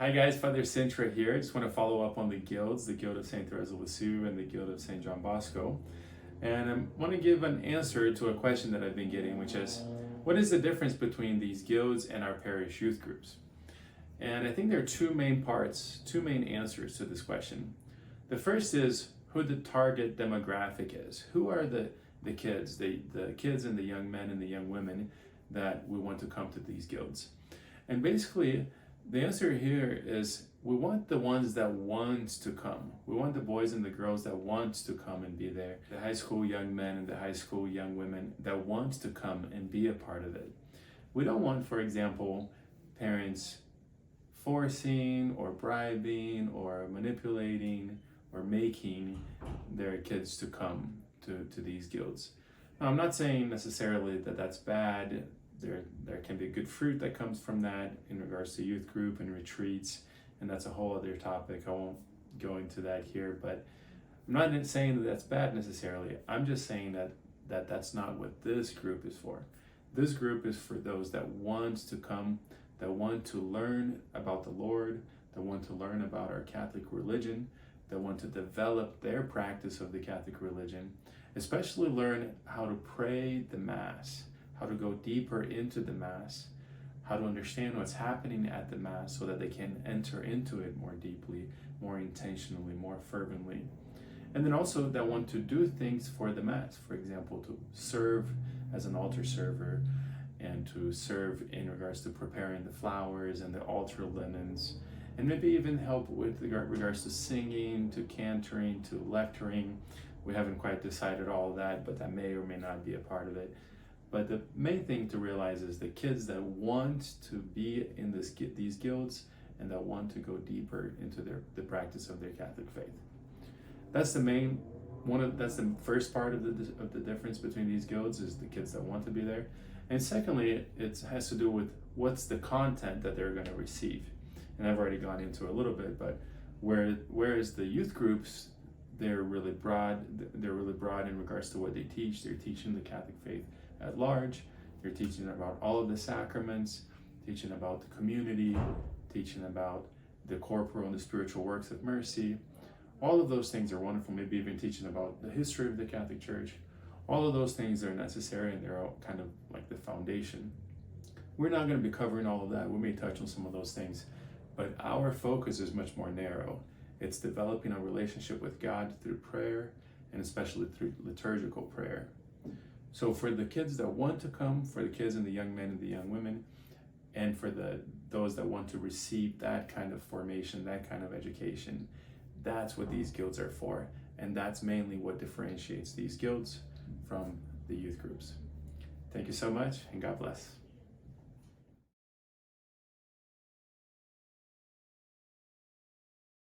Hi guys, Father Sintra here. I just want to follow up on the guilds, the Guild of St. Thérèse of Lisieux and the Guild of St. John Bosco. And I want to give an answer to a question that I've been getting, which is, what is the difference between these guilds and our parish youth groups? And I think there are two main parts, two main answers to this question. The first is who the target demographic is. Who are the kids, the kids and the young men and the young women that we want to come to these guilds? And basically, the answer here is we want the ones that want to come. We want the boys and the girls that want to come and be there. The high school young men and the high school young women that want to come and be a part of it. We don't want, for example, parents forcing or bribing or manipulating or making their kids to come to these guilds. Now, I'm not saying necessarily that that's bad. There can be good fruit that comes from that in regards to youth group and retreats, and that's a whole other topic. I won't go into that here, but I'm not saying that that's bad necessarily. I'm just saying that that's not what this group is for. This group is for those that want to come, that want to learn about the Lord, that want to learn about our Catholic religion, that want to develop their practice of the Catholic religion, especially learn how to pray the Mass, how to go deeper into the Mass, how to understand what's happening at the Mass so that they can enter into it more deeply, more intentionally, more fervently. And then also that want to do things for the Mass, for example, to serve as an altar server and to serve in regards to preparing the flowers and the altar linens, and maybe even help with regards to singing, to cantoring, to lecturing. We haven't quite decided all of that, but that may or may not be a part of it. But the main thing to realize is the kids that want to be in these guilds and that want to go deeper into the practice of their Catholic faith. That's that's the first part of the difference between these guilds, is the kids that want to be there. And secondly, it has to do with what's the content that they're going to receive. And I've already gone into a little bit, but whereas the youth groups, they're really broad in regards to what they teach. They're teaching the Catholic faith at large. They're teaching about all of the sacraments, teaching about the community, teaching about the corporal and the spiritual works of mercy. All of those things are wonderful. Maybe even teaching about the history of the Catholic Church. All of those things are necessary, and they're all kind of like the foundation. We're not going to be covering all of that. We may touch on some of those things, but our focus is much more narrow. It's developing a relationship with God through prayer, and especially through liturgical prayer. So for the kids that want to come, for the kids and the young men and the young women, and for those that want to receive that kind of formation, that kind of education, that's what these guilds are for. And that's mainly what differentiates these guilds from the youth groups. Thank you so much, and God bless.